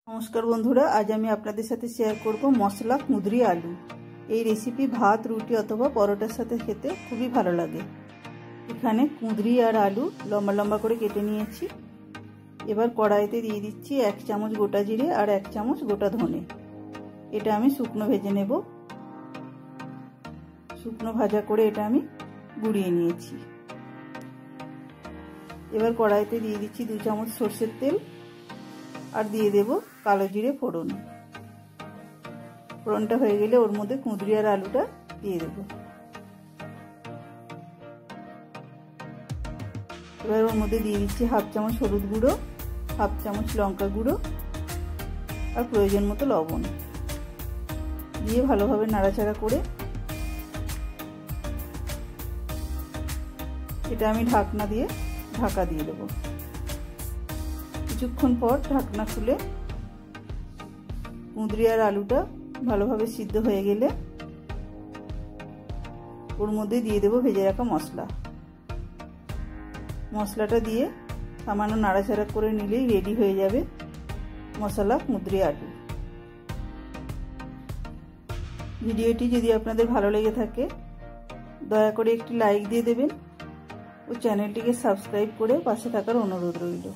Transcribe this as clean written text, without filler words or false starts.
नमस्कार बंधुरा आज आमी आपनादेर साथे शेयर करब मशला कुंदरी आलू। এই রেসিপি ভাত রুটি অথবা পরোটার সাথে খেতে খুবই ভালো লাগে। এখানে কুঁদরি আর আলু লম্বা লম্বা করে কেটে নিয়েছি। এবার কড়াইতে দিয়ে দিচ্ছি 1 চামচ গোটা জিরে আর 1 চামচ গোটা ধনে। এটা আমি শুকনো ভেজে নেব। শুকনো ভাজা করে এটা আমি গুঁড়িয়ে নিয়েছি। এবার কড়াইতে দিয়ে দিচ্ছি 2 চামচ সরষের তেল আর দিয়ে দেব কালো জিরে ফোড়ন। ফোড়নটা হয়ে গেলে ওর মধ্যে কুঁদরি আর আলুটা দিয়ে দেব। এবার ওর মধ্যে দিয়ে দিচ্ছি 1/2 চামচ হলুদ গুঁড়ো, 1/2 চামচ লঙ্কা গুঁড়ো আর প্রয়োজন মতো লবণ দিয়ে ভালোভাবে নাড়াচাড়া করে এটা আমি ঢাকা দিয়ে দেব। কিছুক্ষণ পর ঢাকনা খুলে কুঁদরি আর আলুটা ভালোভাবে সিদ্ধ হয়ে গেলে ওর মধ্যে দিয়ে দেব ভেজে রাখা মশলা। মশলাটা দিয়ে সামান্য নাড়াচাড়া করে নিলেই রেডি হয়ে যাবে মশলা কুঁদরি আলু। ভিডিওটি যদি আপনাদের ভালো লেগে থাকে দয়া করে একটি লাইক দিয়ে দেবেন ও চ্যানেলটিকে সাবস্ক্রাইব করে পাশে থাকার অনুরোধ রইল।